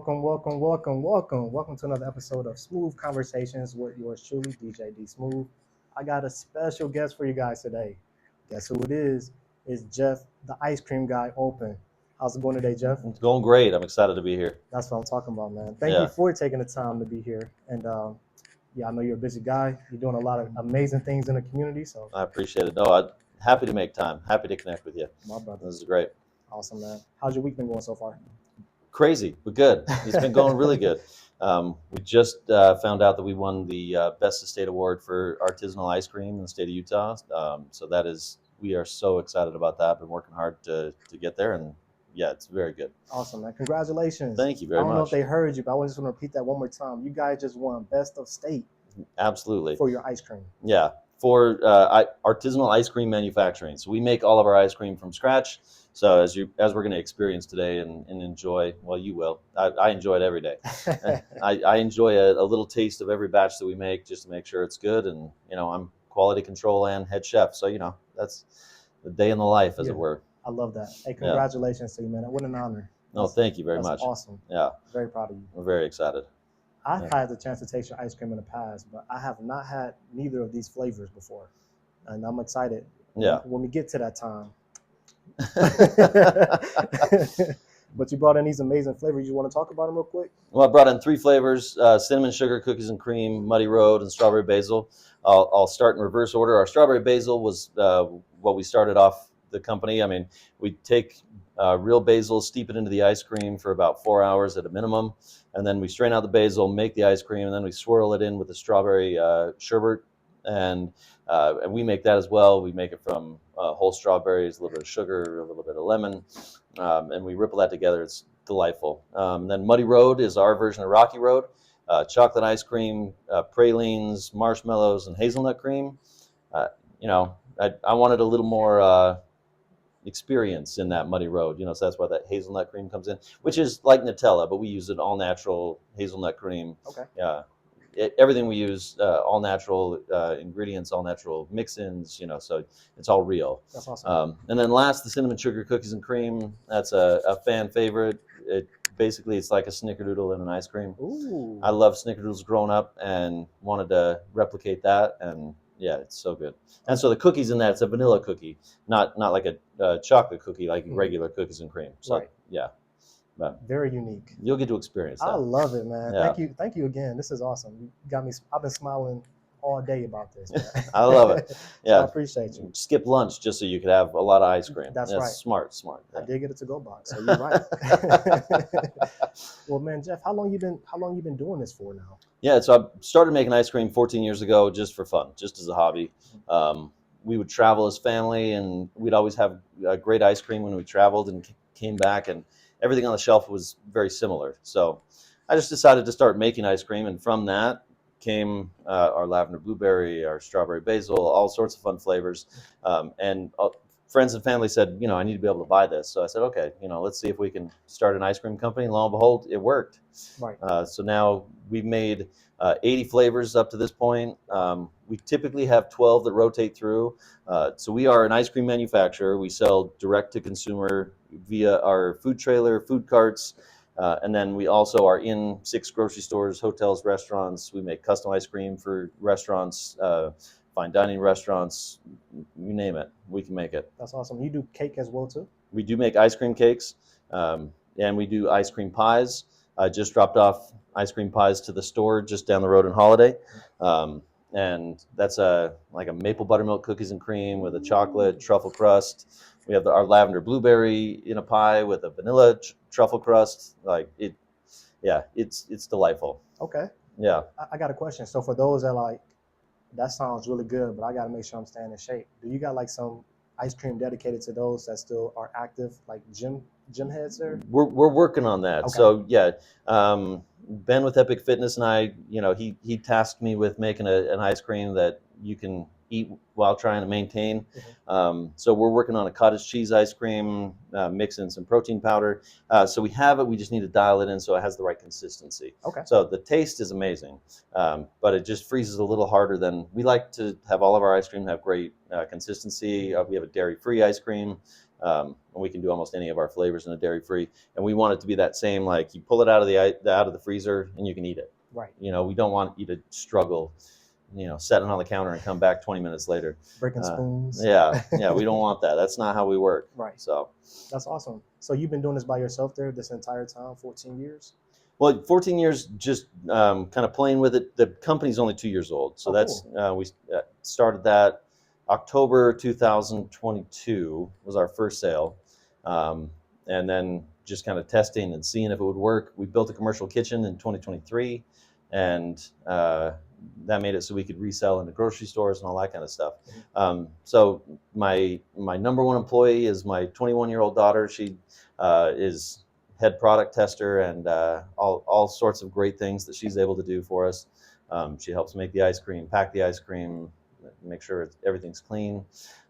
Welcome to another episode of Smoove Conversations with yours truly, DJ D Smoove. I got a special guest for you guys today. Guess who it is? It's Jeff, the ice cream guy, Olpin. How's it going today, Jeff? It's going great. I'm excited to be here. That's what I'm talking about, man. Thank you for taking the time to be here. And I know you're a busy guy. You're doing a lot of amazing things in the community. So I appreciate it. No, I'm happy to make time. Happy to connect with you. My brother. This is great. Awesome, man. How's your week been going so far? Crazy, but good. It's been going really good. We just found out that we won the Best of State Award for artisanal ice cream in the state of Utah. We are so excited about that. Been working hard to get there, and yeah, it's very good. Awesome, man. Congratulations. Thank you very much. I don't know if they heard you, but I just want to repeat that one more time. You guys just won Best of State. Absolutely. For your ice cream. Yeah, for artisanal ice cream manufacturing. So we make all of our ice cream from scratch. So as we're going to experience today and enjoy, well, you will. I enjoy it every day. I enjoy a little taste of every batch that we make just to make sure it's good. And, I'm quality control and head chef. So, that's the day in the life, as it were. I love that. Hey, congratulations to you, man. What an honor. No, thank you very much. Awesome. Yeah. Very proud of you. We're very excited. I've had the chance to taste your ice cream in the past, but I have not had neither of these flavors before. And I'm excited. Yeah. When we get to that time. But you brought in these amazing flavors. You want to talk about them real quick? Well, I brought in 3 flavors: cinnamon sugar, cookies and cream, muddy road, and strawberry basil. I'll start in reverse order. Our strawberry basil was what we started off the company. I mean, we take real basil, steep it into the ice cream for about 4 hours at a minimum, and then we strain out the basil, make the ice cream, and then we swirl it in with the strawberry sherbet, and we make that as well. We make it from whole strawberries, a little bit of sugar, a little bit of lemon, and we ripple that together. It's delightful. Then Muddy Road is our version of Rocky Road. Chocolate ice cream, pralines, marshmallows, and hazelnut cream. I wanted a little more experience in that Muddy Road, so that's why that hazelnut cream comes in, which is like Nutella, but we use an all natural hazelnut cream. Okay. Yeah. Everything we use, all natural ingredients, all natural mix-ins, so it's all real. That's awesome. And then last, the cinnamon sugar cookies and cream. That's a fan favorite. It's like a snickerdoodle in an ice cream. Ooh. I love snickerdoodles growing up and wanted to replicate that, and yeah, it's so good. And so the cookies in that, it's a vanilla cookie, not like a chocolate cookie like regular cookies and cream. So right. Yeah. But very unique. You'll get to experience that. I love it, man. Yeah. Thank you again. This is awesome. You got me. I've been smiling all day about this, man. I love it. Yeah. I appreciate you. Skip lunch just so you could have a lot of ice cream. That's right. Smart. Yeah. I did get a to-go box, so you're right. Well, man, Jeff, how long you been doing this for now? Yeah, so I started making ice cream 14 years ago just for fun, just as a hobby. We would travel as family, and we'd always have great ice cream when we traveled and came back, and everything on the shelf was very similar. So I just decided to start making ice cream, and from that came our lavender blueberry, our strawberry basil, all sorts of fun flavors. And friends and family said, I need to be able to buy this. So I said, okay, let's see if we can start an ice cream company. And lo and behold, it worked. Right. So now we've made 80 flavors up to this point. We typically have 12 that rotate through. So we are an ice cream manufacturer. We sell direct to consumer via our food trailer, food carts, and then we also are in 6 grocery stores, hotels, restaurants. We make custom ice cream for restaurants, fine dining restaurants, you name it, we can make it. That's awesome. You do cake as well too? We do make ice cream cakes, and we do ice cream pies. I just dropped off ice cream pies to the store just down the road in Holiday. And that's like a maple buttermilk cookies and cream with a chocolate truffle crust. We have our lavender blueberry in a pie with a vanilla truffle crust. It's delightful. Okay. Yeah. I got a question. So for those that that sounds really good, but I got to make sure I'm staying in shape. Do you got some ice cream dedicated to those that still are active, like gym heads there? We're working on that. Okay. So yeah, Ben with Epic Fitness and I, he tasked me with making an ice cream that you can eat while trying to maintain. Mm-hmm. So we're working on a cottage cheese ice cream, mixing some protein powder. So we have it. We just need to dial it in so it has the right consistency. Okay. So the taste is amazing, but it just freezes a little harder than we like to have all of our ice cream have great consistency. We have a dairy-free ice cream. And we can do almost any of our flavors in a dairy free. And we want it to be that same, like you pull it out of the freezer and you can eat it. Right. You know, we don't want you to struggle, you know, set it on the counter and come back 20 minutes later. Breaking spoons. Yeah, we don't want that. That's not how we work. Right. So that's awesome. So you've been doing this by yourself there this entire time, 14 years? Well, 14 years just kind of playing with it. The company's only 2 years old. So that's, we started that October 2022 was our first sale. And then just kind of testing and seeing if it would work. We built a commercial kitchen in 2023, and that made it so we could resell into grocery stores and all that kind of stuff. So my number one employee is my 21-year-old daughter. She is head product tester and all sorts of great things that she's able to do for us. She helps make the ice cream, pack the ice cream, make sure everything's clean.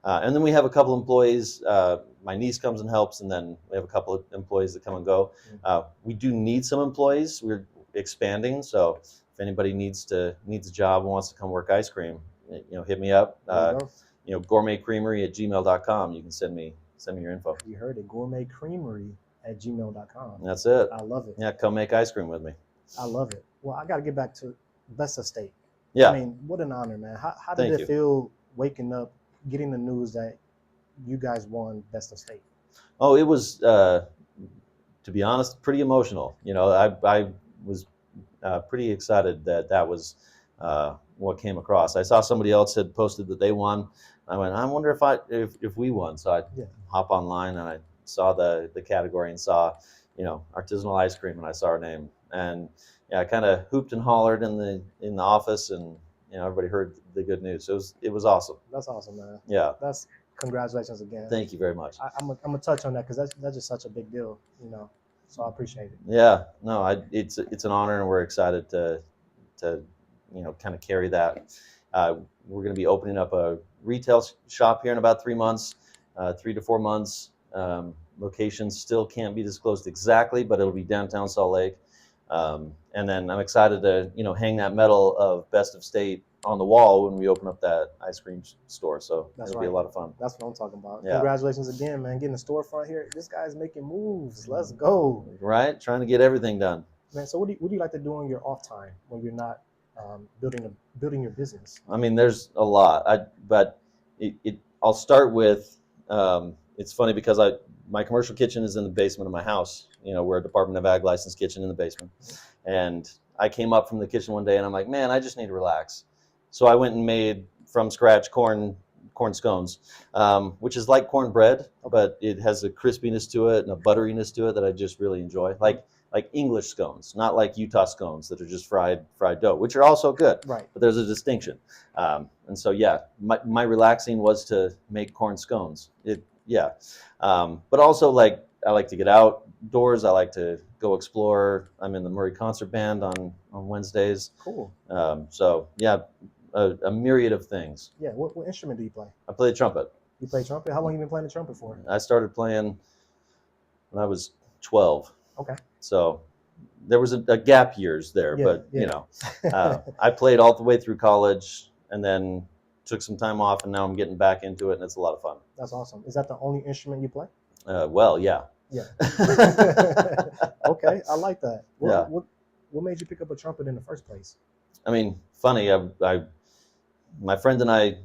And then we have a couple employees. My niece comes and helps, and then we have a couple of employees that come and go. We do need some employees. We're expanding, so if anybody needs a job and wants to come work ice cream, you know, hit me up. You know, gourmetcreamery@gmail.com. You can send me your info. You heard it, gourmetcreamery@gmail.com. That's it. I love it. Yeah, come make ice cream with me. I love it. Well, I got to get back to Best of State. Yeah. I mean, what an honor, man. How did it feel waking up, getting the news that you guys won Best of State? Oh, it was, to be honest, pretty emotional. You know, I was pretty excited that was what came across. I saw somebody else had posted that they won. I went, I wonder if we won. So I hop online and I saw the category and saw, you know, artisanal ice cream, and I saw our name, and I kind of hooped and hollered in the office, and you know, everybody heard the good news. So it was awesome. That's awesome, man. Yeah. That's congratulations again. Thank you very much. I'm gonna touch on that because that's just such a big deal, you know. So I appreciate it. Yeah. No, it's an honor, and we're excited to you know, kind of carry that. We're going to be opening up a retail shop here in about 3 months, 3 to 4 months. Location still can't be disclosed exactly, but it'll be downtown Salt Lake. And then I'm excited to, you know, hang that medal of Best of State on the wall when we open up that ice cream store. So it'll be a lot of fun. That's what I'm talking about. Yeah. Congratulations again, man. Getting the storefront here. This guy's making moves. Let's go. Right? Trying to get everything done. Man, so what do you like to do on your off time when you're not building your business? I mean, there's a lot. But I'll start with, it's funny because my commercial kitchen is in the basement of my house. You know, we're a Department of Ag licensed kitchen in the basement. And I came up from the kitchen one day and I'm like, man, I just need to relax. So I went and made from scratch corn scones, which is like cornbread, but it has a crispiness to it and a butteriness to it that I just really enjoy. Like English scones, not like Utah scones that are just fried dough, which are also good. Right. But there's a distinction. And so, yeah, my relaxing was to make corn scones. But also, like, I like to get outdoors. I like to go explore. I'm in the Murray Concert Band on Wednesdays. Cool. So, yeah, a myriad of things. Yeah. What instrument do you play? I play the trumpet. You play trumpet? How long have you been playing the trumpet for? I started playing when I was 12. Okay. So there was a gap years there, but you know, I played all the way through college and then took some time off, and now I'm getting back into it, and it's a lot of fun. That's awesome. Is that the only instrument you play? Well, yeah. Yeah. Okay, I like that. What made you pick up a trumpet in the first place? I mean, funny. My friend and I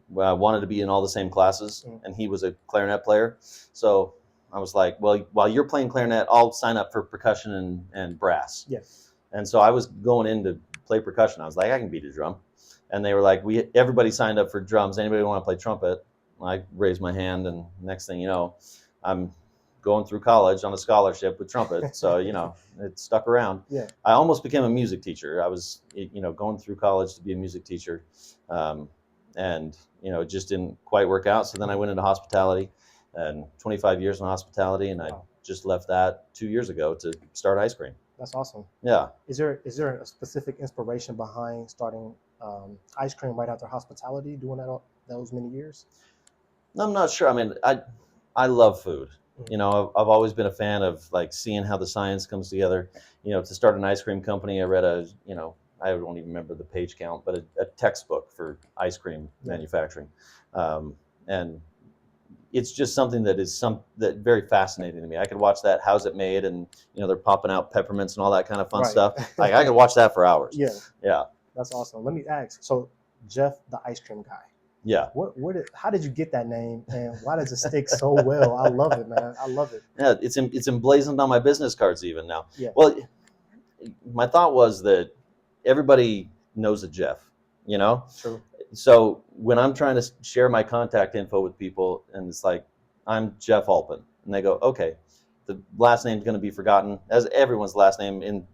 wanted to be in all the same classes, and he was a clarinet player, so I was like, well, while you're playing clarinet, I'll sign up for percussion and brass. Yes. And so I was going in to play percussion. I was like, I can beat a drum. And they were like, everybody signed up for drums. Anybody want to play trumpet? I raised my hand, and next thing you know, I'm going through college on a scholarship with trumpet. So, you know, it stuck around. Yeah. I almost became a music teacher. I was, you know, going through college to be a music teacher. And, you know, it just didn't quite work out. So then I went into hospitality, and 25 years in hospitality, and I just left that 2 years ago to start ice cream. That's awesome. Yeah. Is there a specific inspiration behind starting ice cream right after hospitality, doing that those many years? I'm not sure. I mean, I love food. You know, I've always been a fan of like seeing how the science comes together. You know, to start an ice cream company, I read I don't even remember the page count, but a textbook for ice cream manufacturing. And it's just something that is that very fascinating to me. I could watch that. How's it made? And they're popping out peppermints and all that kind of fun Right. stuff. Like I could watch that for hours. Yeah. Yeah. That's awesome. Let me ask. So, Jeff, the ice cream guy. Yeah. How did you get that name, and why does it stick so well? I love it, man. I love it. Yeah. It's emblazoned on my business cards even now. Yeah. Well, my thought was that everybody knows a Jeff. True. So when I'm trying to share my contact info with people, and it's like, I'm Jeff Olpin, and they go, okay, the last name's going to be forgotten, as everyone's last name and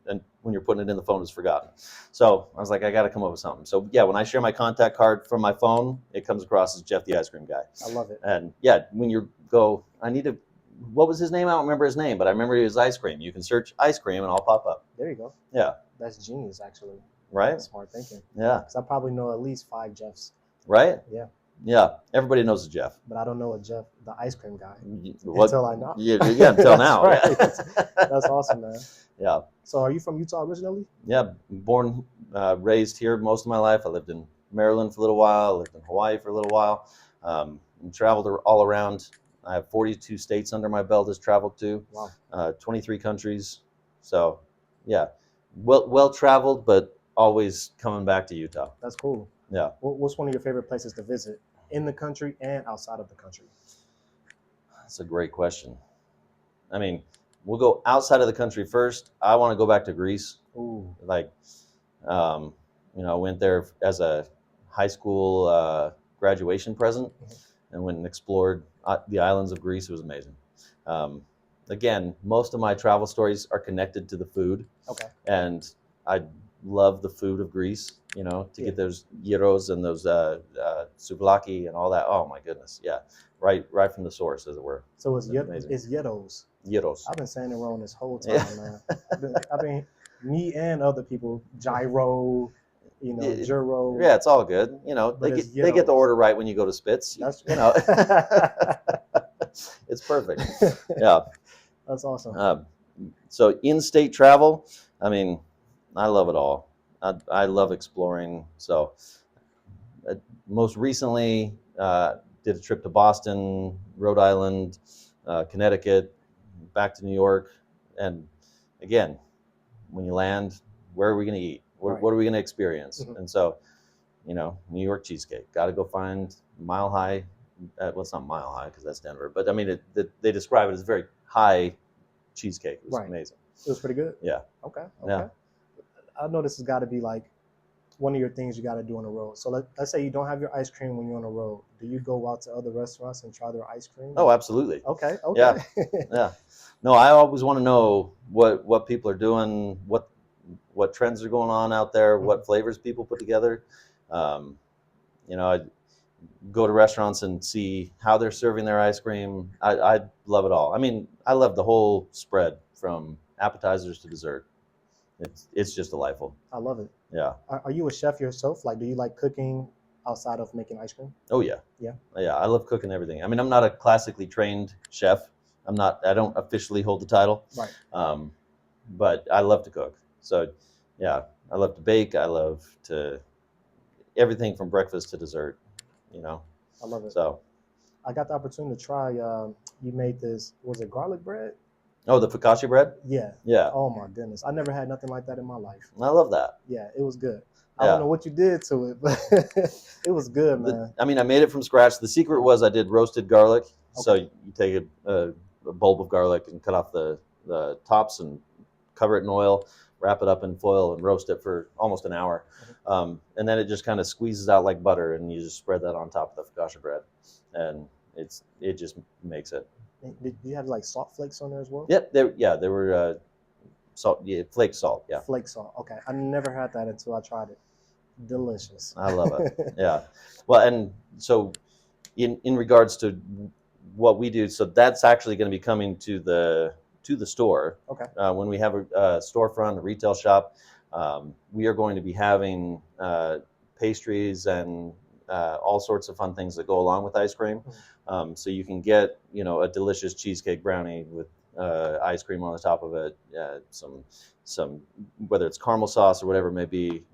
when you're putting it in the phone is forgotten. So I was like, I got to come up with something. So yeah, when I share my contact card from my phone, it comes across as Jeff the ice cream guy. I love it. And yeah, when you go, what was his name? I don't remember his name, but I remember he was ice cream. You can search ice cream and I'll pop up. There you go. Yeah. That's genius, actually. Right? That's smart thinking. Yeah. Because I probably know at least 5 Jeffs. Right? Yeah. Yeah. Everybody knows a Jeff. But I don't know a Jeff, the ice cream guy. What? Until I know. Yeah, until now. Right. Yeah. That's awesome, man. Yeah. So are you from Utah originally? Yeah. Born, raised here most of my life. I lived in Maryland for a little while. I lived in Hawaii for a little while. And traveled all around. I have 42 states under my belt as traveled to. Wow. 23 countries. So, yeah. Well traveled, but always coming back to Utah. That's cool. Yeah. What's one of your favorite places to visit in the country and outside of the country? That's a great question. I mean, we'll go outside of the country first. I want to go back to Greece. Ooh. Like, I went there as a high school graduation present and went and explored the islands of Greece. It was amazing. Again, most of my travel stories are connected to the food. Okay. And I love the food of Greece, to get those gyros and those souvlaki and all that. Oh my goodness. Yeah. Right from the source, as it were. So it's gyros. Gyros. I've been saying it wrong this whole time, man. I've been me and other people, gyro, gyro. Yeah, it's all good. They get the order right when you go to Spitz. That's It's perfect. Yeah. That's awesome. So in-state travel, I mean, I love it all. I love exploring. So most recently, did a trip to Boston, Rhode Island, Connecticut, back to New York. And again, when you land, where are we going to eat? What are we going to experience? Mm-hmm. And so, New York cheesecake. Got to go find Mile High. Well, it's not Mile High because that's Denver. But I mean, they describe it as very high cheesecake. It was amazing. It was pretty good? Yeah. Okay. Yeah. I know this has got to be like one of your things you got to do on the road. So let's say you don't have your ice cream when you're on the road. Do you go out to other restaurants and try their ice cream? Oh, absolutely. Okay. Yeah. Yeah. No, I always want to know what people are doing, what trends are going on out there, what flavors people put together. I go to restaurants and see how they're serving their ice cream. I love it all. I mean, I love the whole spread from appetizers to dessert. It's just delightful. I love it. Yeah. Are you a chef yourself? Like, do you like cooking outside of making ice cream? Oh yeah. Yeah. Yeah. I love cooking everything. I mean, I'm not a classically trained chef. I don't officially hold the title. Right. But I love to cook. So yeah, I love to bake. I love to everything from breakfast to dessert, I love it. So I got the opportunity to try, you made this, was it garlic bread? Oh, the focaccia bread? Yeah. Yeah. Oh my goodness. I never had nothing like that in my life. I love that. Yeah, it was good. I don't know what you did to it, but it was good, man. I mean, I made it from scratch. The secret was I did roasted garlic. Okay. So you take a bulb of garlic and cut off the tops and cover it in oil, wrap it up in foil and roast it for almost an hour. And then it just kind of squeezes out like butter, and you just spread that on top of the focaccia bread. And it just makes it. Did you have like salt flakes on there as well? Yep. There were salt, flake salt. Yeah. Flake salt. Okay. I never had that until I tried it. Delicious. I love it. Yeah. Well, and so in regards to what we do, so that's actually going to be coming to the store. Okay. When we have a storefront, a retail shop, we are going to be having pastries and all sorts of fun things that go along with ice cream. So you can get, a delicious cheesecake brownie with ice cream on the top of it, some whether it's caramel sauce or whatever it may be.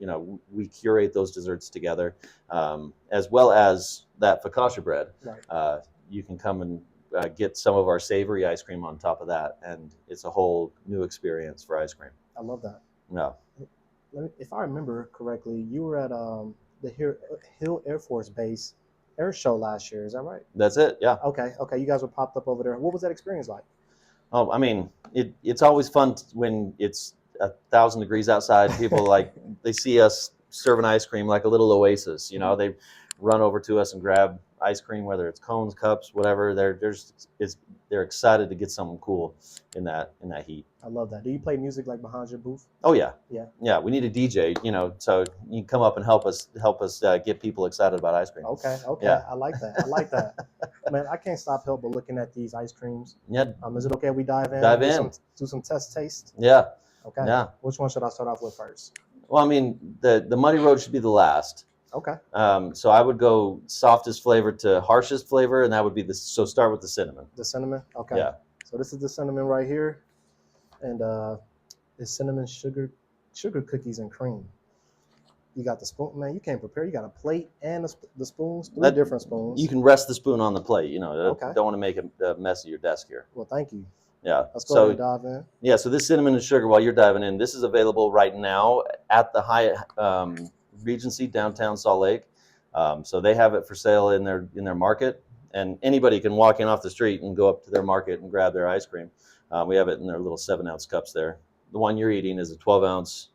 We curate those desserts together, as well as that focaccia bread. Right. you can come and get some of our savory ice cream on top of that, and it's a whole new experience for ice cream. I love that. Yeah, If I remember correctly, you were at the Hill Air Force Base air show last year. Is that right? that's it. Yeah. Okay. Okay. You guys were popped up over there. What was that experience like? Oh, I mean, it's always fun when it's 1,000 degrees outside. People they see us serving ice cream like a little oasis. You know, they run over to us and grab ice cream, whether it's cones, cups, whatever. They're excited to get something cool in that heat. I love that. Do you play music like behind your booth? Oh yeah, Yeah. yeah. We need a DJ, you know, so you can come up and help us get people excited about ice cream. Okay. Okay. Yeah. I like that. I like that. Man, I can't stop help but looking at these ice creams. Yeah. Is it okay if we dive in? Dive in. Do some test taste. Yeah. Okay. Yeah. Which one should I start off with first? Well, I mean, the Muddy Road should be the last. Okay. So I would go softest flavor to harshest flavor, and that would be so start with the cinnamon. The cinnamon. Okay. Yeah. So this is the cinnamon right here, and it's cinnamon sugar cookies and cream. You got the spoon, man. You can't prepare. You got a plate and the spoons, three different spoons. You can rest the spoon on the plate. You know, Okay. Don't want to make a mess of your desk here. Well, thank you. Yeah. Let's go ahead and dive in. Yeah. So this cinnamon and sugar, while you're diving in, this is available right now at the Hyatt Regency downtown Salt Lake. So they have it for sale in their market, and anybody can walk in off the street and go up to their market and grab their ice cream. We have it in their little 7-ounce cups there. The one you're eating is a 12-ounce,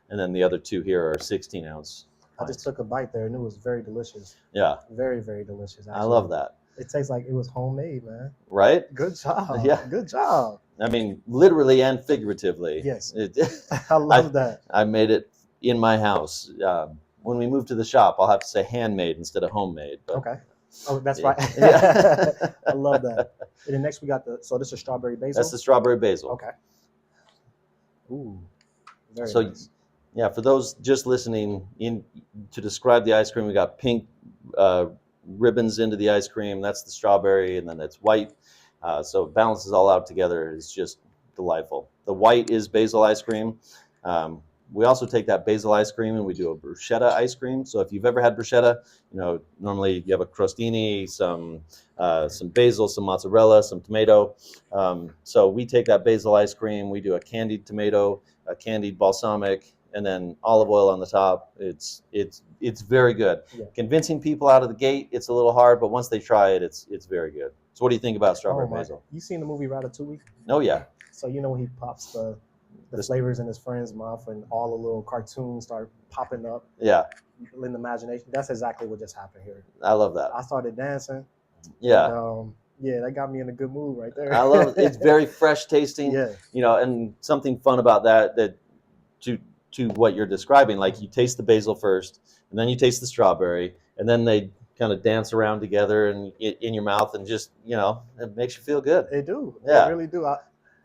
and then the other two here are 16-ounce. I just took a bite there, and it was very delicious. Yeah. Very, very delicious. Actually. I love that. It tastes like it was homemade, man. Right? Good job. Yeah. Good job. I mean, literally and figuratively. Yes. I love that. I made it in my house. When we move to the shop, I'll have to say handmade instead of homemade. But, Okay. Oh, that's right. Yeah. I love that. And then next we got this is strawberry basil. That's the strawberry basil. Okay. Ooh. Very So, nice. yeah, for those just listening, to describe the ice cream, we got pink ribbons into the ice cream. That's the strawberry, and then it's white. So it balances all out together. It's just delightful. The white is basil ice cream. We also take that basil ice cream and we do a bruschetta ice cream. So if you've ever had bruschetta, you know, normally you have a crostini, some basil, some mozzarella, some tomato. So we take that basil ice cream, we do a candied tomato, a candied balsamic, and then olive oil on the top. It's very good. Yeah. Convincing people out of the gate, it's a little hard, but once they try it, it's very good. So what do you think about strawberry basil? You seen the movie Ratatouille? Oh yeah. So you know when he pops the flavors in his friend's mouth and all the little cartoons start popping up Yeah. in the imagination. That's exactly what just happened here. I love that. I started dancing. Yeah. And, yeah, that got me in a good mood right there. I love it. It's very fresh tasting. Yeah. You know, and something fun about that to what you're describing, like you taste the basil first, and then you taste the strawberry, and then they kind of dance around together and in your mouth, and just, you know, it makes you feel good. They do. Yeah. They really do. I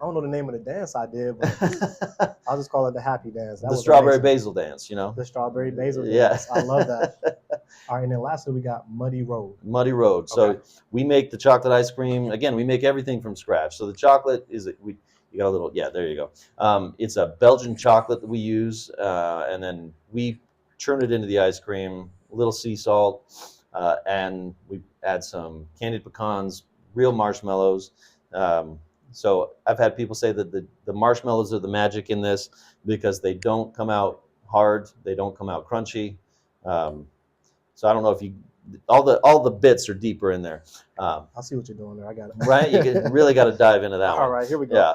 don't know the name of the dance I did, but I'll just call it the happy dance. That The was strawberry amazing. basil dance, you know. The strawberry basil Yeah. dance. I love that. All right, and then lastly we got Muddy Road. Muddy Road. So Okay. we make the chocolate ice cream. Again, we make everything from scratch. So the chocolate is you got a little, yeah, there you go. It's a Belgian chocolate that we use, and then we churn it into the ice cream, a little sea salt, and we add some candied pecans, real marshmallows. So I've had people say that the marshmallows are the magic in this because they don't come out hard, they don't come out crunchy. So I don't know if all the bits are deeper in there. I see what you're doing there. I got it. Right? You really got to dive into that one. All right, here we go. Yeah.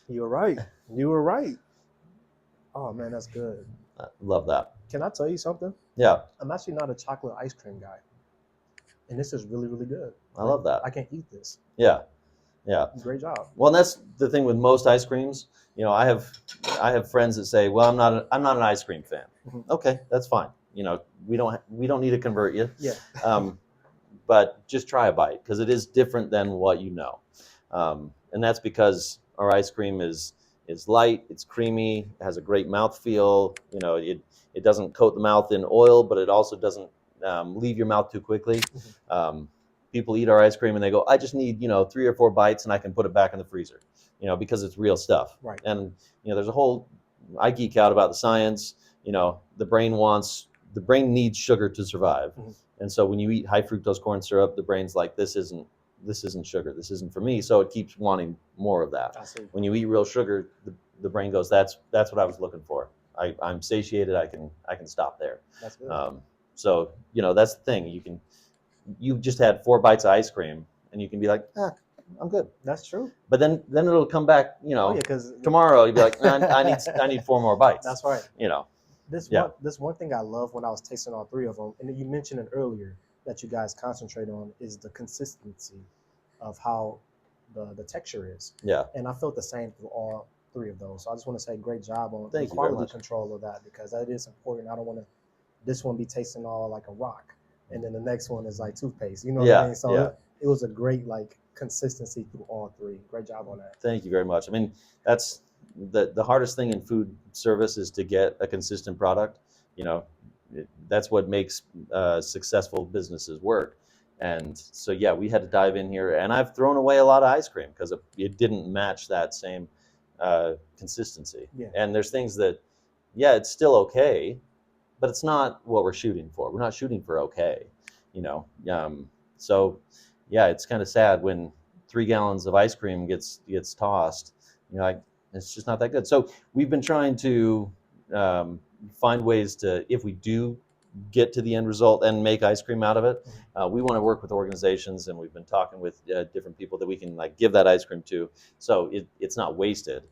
You were right. You were right. Oh man, that's good. I love that. Can I tell you something? Yeah. I'm actually not a chocolate ice cream guy, and this is really, really good. I love that. I can eat this. Yeah. Yeah. Great job. Well, and that's the thing with most ice creams. You know, I have friends that say, "Well, I'm not an ice cream fan." Mhm. Okay, that's fine. You know, we don't need to convert you. Yeah. But just try a bite because it is different than what you know, and that's because our ice cream is light, it's creamy, it has a great mouthfeel. You know, it doesn't coat the mouth in oil, but it also doesn't leave your mouth too quickly. People eat our ice cream and they go, "I just need 3 or 4 bites and I can put it back in the freezer," because it's real stuff. Right. And there's a whole, I geek out about the science. The brain wants the brain needs sugar to survive. Mhm. And so when you eat high fructose corn syrup, the brain's like, this isn't sugar, this isn't for me. So it keeps wanting more of that. I see. When you eat real sugar, the brain goes, that's what I was looking for. I'm satiated. I can stop there. That's good. So that's the thing. You just had 4 bites of ice cream, and you can be like, I'm good. That's true. But then it'll come back. Oh yeah, because tomorrow you'll be like, I need 4 more bites. that's right. This Yeah. one thing I love when I was tasting all 3 of them, and you mentioned it earlier that you guys concentrate on, is the consistency of how the texture is. Yeah. And I felt the same through all 3 of those. So I just want to say great job on the Thank you very quality much. control of that, because that is important. I don't want this one be tasting all like a rock, and then the next one is like toothpaste. You know what I mean? So it was a great like consistency through all 3. Great job on that. Thank you very much. I mean, that's the hardest thing in food service is to get a consistent product. That's what makes successful businesses work. And so yeah, we had to dive in here, and I've thrown away a lot of ice cream because it didn't match that same consistency. Yeah. And there's things that, yeah, it's still okay, but it's not what we're shooting for. We're not shooting for okay, so yeah, it's kind of sad when 3 gallons of ice cream gets tossed. It's just not that good. So we've been trying to find ways to, if we do get to the end result and make ice cream out of it, we want to work with organizations, and we've been talking with different people that we can like give that ice cream to, so it's not wasted.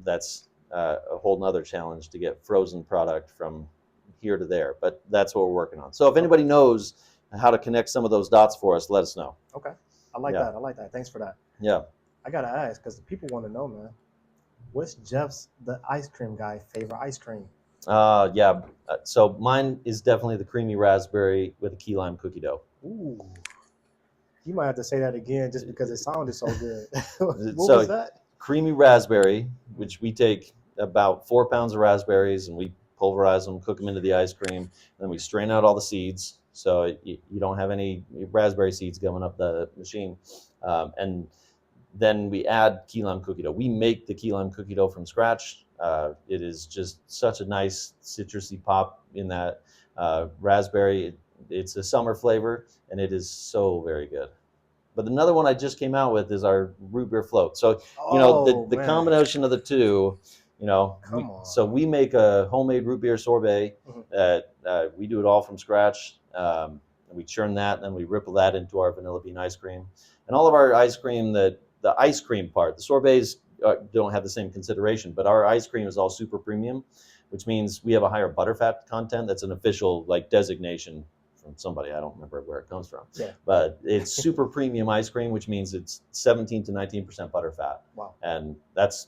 That's a whole nother challenge to get frozen product from here to there, but that's what we're working on. So if anybody knows how to connect some of those dots for us, let us know. Okay, I like that. I like that. Thanks for that. Yeah. I gotta ask, because the people want to know, man. What's Jeff's, the ice cream guy, favorite ice cream? Yeah. So mine is definitely the creamy raspberry with a key lime cookie dough. Ooh. You might have to say that again just because it sounded so good. What So, was that? Creamy raspberry, which we take about 4 pounds of raspberries and we pulverize them, cook them into the ice cream, and then we strain out all the seeds, so you don't have any raspberry seeds going up the machine. And then we add key lime cookie dough. We make the key lime cookie dough from scratch. It is just such a nice citrusy pop in that raspberry. It's a summer flavor, and it is so very good. But another one I just came out with is our root beer float. So the combination of the two, so we make a homemade root beer sorbet. We do it all from scratch. And we churn that, and then we ripple that into our vanilla bean ice cream. And all of our ice cream, the ice cream part, the sorbets don't have the same consideration, but our ice cream is all super premium, which means we have a higher butterfat content. That's an official like designation from somebody. I don't remember where it comes from. Yeah. But it's super premium ice cream, which means it's 17 to 19% butterfat. Wow. And that's,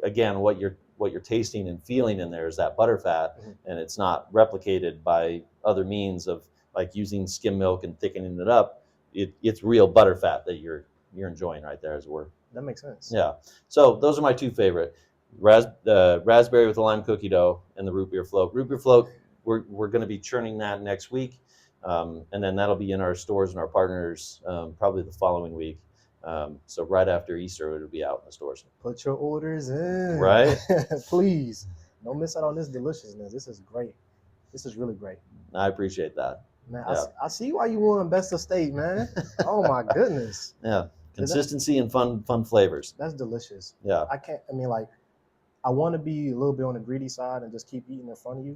again, what you're tasting and feeling in there is that butterfat, and it's not replicated by other means of like using skim milk and thickening it up. It's real butterfat that you're enjoying right there, as it were. That makes sense. Yeah. So those are my 2 favorite: raspberry with the lime cookie dough and the root beer float. Root beer float, we're going to be churning that next week, and then that'll be in our stores and our partners probably the following week. So right after Easter, it'll be out in the stores. Put your orders in. Right. Please. Don't miss out on this deliciousness. This is great. This is really great. I appreciate that. Man, yeah. I see why you won Best of State, man. Oh my goodness. Yeah. Consistency and fun flavors. That's delicious. Yeah. I want to be a little bit on the greedy side and just keep eating in front of you,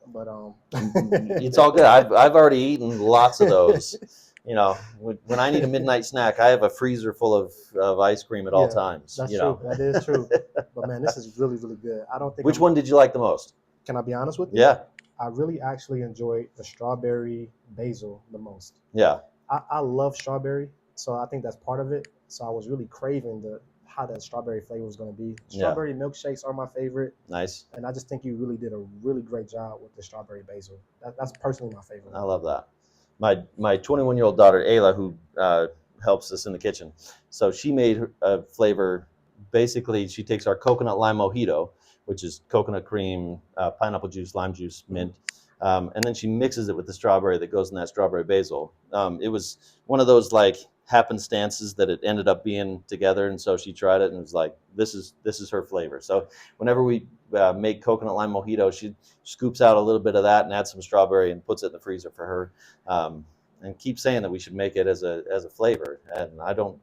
but it's all good. I've already eaten lots of those. When I need a midnight snack, I have a freezer full of ice cream at all times. That's true. That is true. But man, this is really, really good. I don't think. Which one did you like the most? Can I be honest with you? Yeah. I really actually enjoyed the strawberry basil the most. Yeah. I love strawberry, so I think that's part of it. So I was really craving how that strawberry flavor was going to be. Strawberry milkshakes are my favorite. Nice. And I just think you really did a really great job with the strawberry basil. That's personally my favorite. I love that. My 21-year-old daughter, Ayla, who helps us in the kitchen, so she made a flavor. Basically, she takes our coconut lime mojito, which is coconut cream, pineapple juice, lime juice, mint, and then she mixes it with the strawberry that goes in that strawberry basil. It was one of those like happenstances that it ended up being together, and so she tried it and was like, this is her flavor. So whenever we make coconut lime mojito, she scoops out a little bit of that and adds some strawberry and puts it in the freezer for her, and keeps saying that we should make it as a flavor, and I don't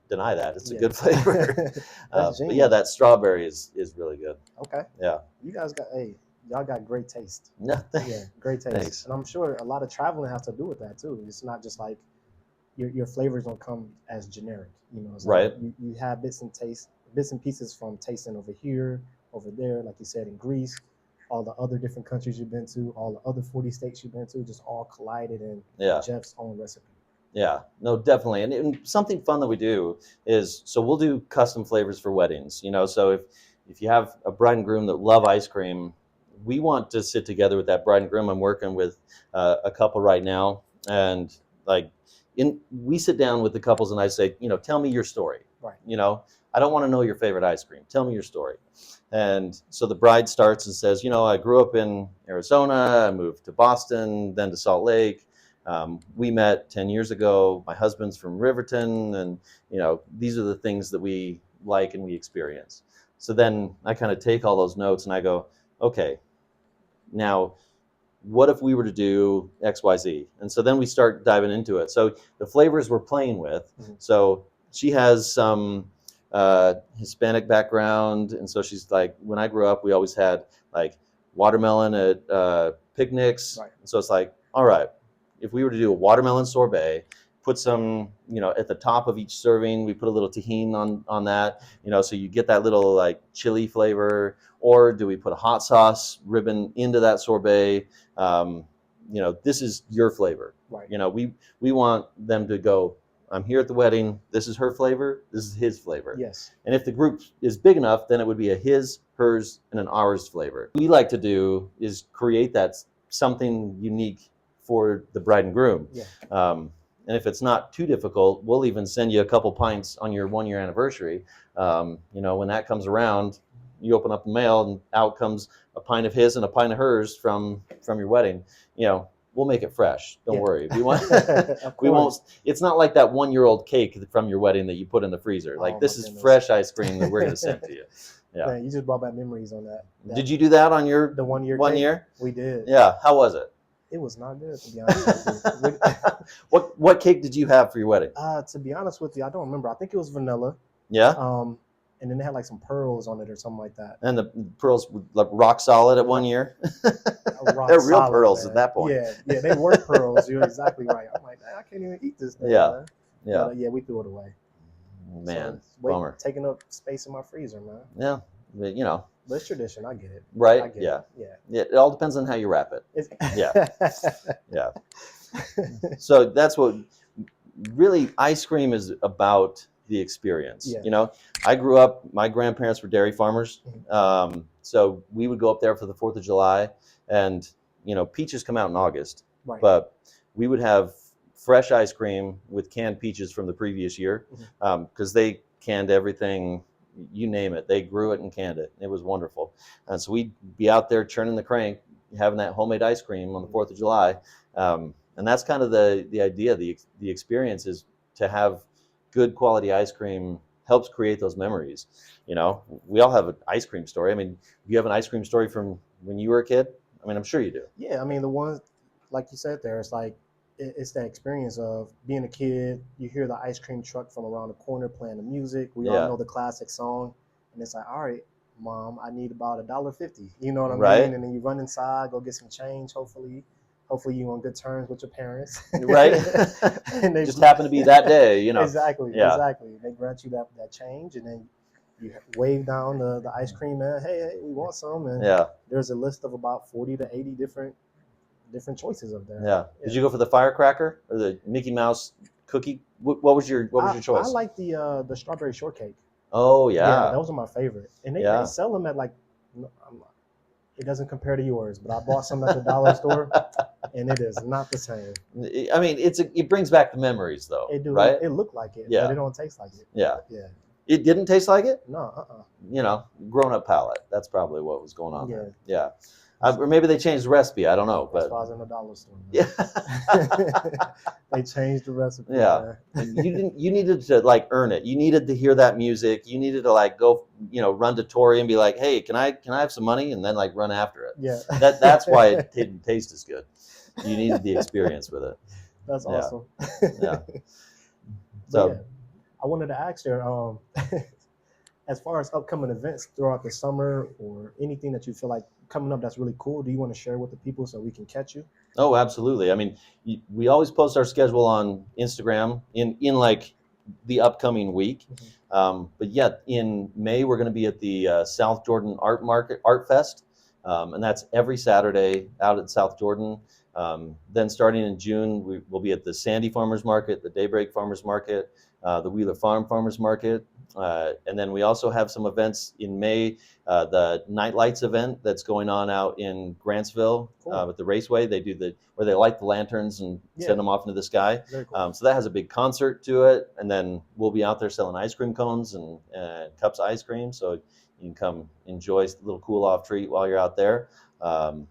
deny that. It's a good flavor. But yeah, that strawberry is really good. Okay. Yeah. You guys got y'all got great taste. No, yeah, great taste. Thanks. And I'm sure a lot of traveling has to do with that too. It's not just like your flavors don't come as generic. You know, it's right. Like you have bits and pieces from tasting over here, over there, like you said, in Greece, all the other different countries you've been to, all the other 40 states you've been to, just all collided in Jeff's own recipe. Yeah, no, definitely. And something fun that we do is, so we'll do custom flavors for weddings, you know, so if you have a bride and groom that love ice cream, we want to sit together with that bride and groom. I'm working with a couple right now, and like we sit down with the couples and I say, you know, tell me your story. Right. You know, I don't want to know your favorite ice cream. Tell me your story. And so the bride starts and says, you know, I grew up in Arizona, I moved to Boston, then to Salt Lake. We met 10 years ago. My husband's from Riverton, and you know, these are the things that we like and we experience. So then I kind of take all those notes and I go, okay, now what if we were to do X, Y, Z? And so then we start diving into it. So the flavors we're playing with. Mm-hmm. So she has some Hispanic background, and so she's like, when I grew up, we always had like watermelon at picnics. Right. And so it's like, all right, if we were to do a watermelon sorbet, put some, you know, at the top of each serving, we put a little tahini on that, you know, so you get that little like chili flavor. Or do we put a hot sauce ribbon into that sorbet? You know, this is your flavor. Right. You know, we want them to go, I'm here at the wedding. This is her flavor. This is his flavor. Yes. And if the group is big enough, then it would be a his, hers, and an ours flavor. What we like to do is create that something unique for the bride and groom. Yeah. And if it's not too difficult, we'll even send you a couple pints on your 1-year anniversary. You know, when that comes around, you open up the mail and out comes a pint of his and a pint of hers from your wedding. You know, we'll make it fresh. Don't worry. We won't. It's not like that 1-year-old cake from your wedding that you put in the freezer. Like this is fresh ice cream that we're going to send to you. Yeah. Man, you just brought back memories on that. Did you do that on your the 1 year? 1 year? We did. Yeah. How was it? It was not good, to be honest with you. What cake did you have for your wedding? To be honest with you, I don't remember. I think it was vanilla. Yeah. And then they had like some pearls on it or something like that. And the pearls were like rock solid at 1 year? They're real solid, pearls man. At that point. Yeah, they were pearls. You're exactly right. I'm like, I can't even eat this thing. Yeah. Man. Yeah. But, we threw it away. Man, so bummer. Taking up space in my freezer, man. Yeah, but, you know. But it's tradition. I get it. Right? I get it. Yeah. It all depends on how you wrap it. Yeah. Yeah. So that's what really ice cream is about. The experience. Yeah. You know, I grew up, my grandparents were dairy farmers. So we would go up there for the 4th of July, and, you know, peaches come out in August, right. But we would have fresh ice cream with canned peaches from the previous year, because they canned everything, you name it. They grew it and canned it. It was wonderful. And so we'd be out there churning the crank, having that homemade ice cream on the 4th of July. And that's kind of the idea, the experience is to have good quality ice cream helps create those memories. You know, we all have an ice cream story. I mean, do you have an ice cream story from when you were a kid? I mean, I'm sure you do. Yeah, I mean, the ones, like you said there, it's like, it's that experience of being a kid. You hear the ice cream truck from around the corner playing the music. We all know the classic song. And it's like, all right, Mom, I need about $1.50. You know what I mean? And then you run inside, go get some change, hopefully you're on good terms with your parents. Right. And they just happen to be that day, you know. Exactly. They grant you that change, and then you wave down the ice cream man, hey, we want some. And there's a list of about 40 to 80 different choices up there. Yeah. Did you go for the firecracker or the Mickey Mouse cookie? What was your choice? I like the strawberry shortcake. Oh, yeah. Those are my favorite. And they sell them at like, it doesn't compare to yours, but I bought some at the dollar store, and it is not the same. I mean, it brings back the memories, though. It do, right? It looked like it, but it don't taste like it. Yeah. Yeah. It didn't taste like it? No. You know, grown-up palate. That's probably what was going on there. Yeah. Or maybe they changed the recipe. I don't know, That's but why I was in the dollar store. Man. yeah. They changed the recipe. Yeah. Man. You needed to like earn it. You needed to hear that music. You needed to like go, run to Tori and be like, "Hey, can I have some money?" And then like run after it. Yeah. That's why it didn't taste as good. You needed the experience with it. That's Yeah. awesome. Yeah. But yeah, So, I wanted to ask you, as far as upcoming events throughout the summer or anything that you feel like coming up that's really cool, do you want to share with the people so we can catch you? oh, absolutely. I mean, we always post our schedule on Instagram in like the upcoming week. Mhm. But yeah, in May we're going to be at the South Jordan Art Fest, and that's every Saturday out at South Jordan. Then starting in June, we will be at the Sandy Farmers Market, the Daybreak Farmers Market, the Wheeler Farm Farmers Market, and then we also have some events in May. The Night Lights event that's going on out in Grantsville Cool. with the Raceway. They do where they light the lanterns and Yeah. send them off into the sky. Very cool. So that has a big concert to it, and then we'll be out there selling ice cream cones and cups of ice cream. So you can come enjoy a little cool off treat while you're out there. And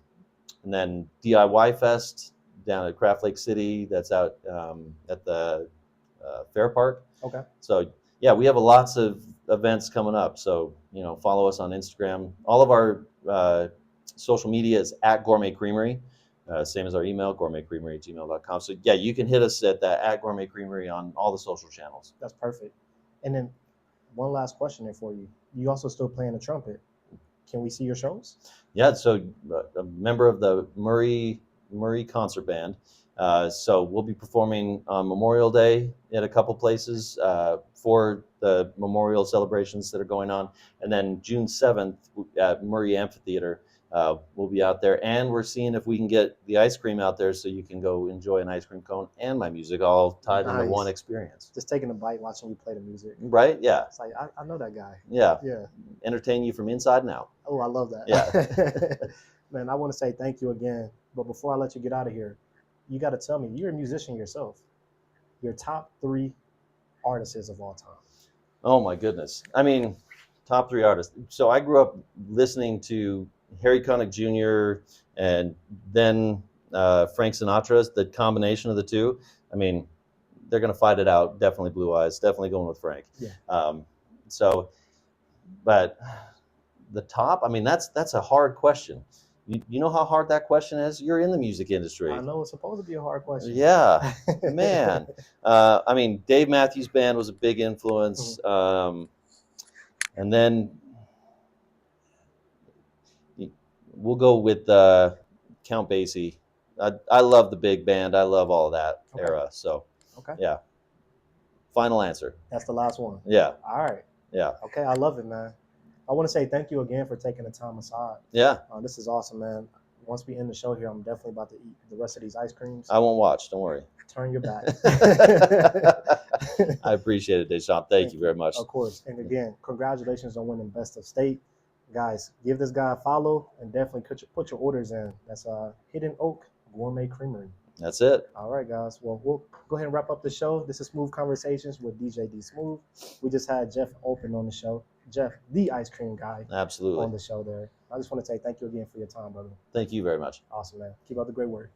then DIY Fest down at Craft Lake City. That's out at the Fair Park. Okay. So yeah, we have lots of events coming up. So follow us on Instagram. All of our social media is at Gourmet Creamery. Same as our email, gourmetcreamery@gmail.com. So yeah, you can hit us at that at Gourmet Creamery on all the social channels. That's perfect. And then one last question there for you. You also still playing the trumpet. Can we see your shows? Yeah, so a member of the Murray Concert Band. So we'll be performing on Memorial Day at a couple places for the memorial celebrations that are going on, and then June 7th at Murray Amphitheater. We'll be out there, and we're seeing if we can get the ice cream out there so you can go enjoy an ice cream cone and my music all tied into one experience. Just taking a bite, watching you play the music. Right? Yeah. It's like, I know that guy. Yeah. Yeah. Entertain you from inside and out. Oh, I love that. Yeah. Man, I want to say thank you again. But before I let you get out of here, you got to tell me, you're a musician yourself. Your top 3 artists of all time. Oh my goodness. I mean, top 3 artists. So I grew up listening to Harry Connick Jr. and then Frank Sinatra. The combination of the two. I mean, they're going to fight it out. Definitely Blue Eyes. Definitely going with Frank. Yeah. But the top. I mean, that's a hard question. You know how hard that question is? You're in the music industry. I know it's supposed to be a hard question. Yeah, man. I mean, Dave Matthews Band was a big influence. And then we'll go with Count Basie. I love the big band. I love all that era. So, yeah. Final answer. That's the last one. Yeah. All right. Yeah. Okay, I love it, man. I want to say thank you again for taking the time aside. Yeah. This is awesome, man. Once we end the show here, I'm definitely about to eat the rest of these ice creams. I won't watch. Don't worry. Turn your back. I appreciate it, Deshaun. Thank you very much. Of course. And again, congratulations on winning Best of State. Guys, give this guy a follow and definitely put your orders in. That's Hidden Oak Gourmet Creamery. That's it. All right, guys. Well, we'll go ahead and wrap up the show. This is Smoove Conversations with DJ D Smoove. We just had Jeff Olpin on the show. Jeff, the ice cream guy. Absolutely. On the show there. I just want to say thank you again for your time, brother. Thank you very much. Awesome, man. Keep up the great work.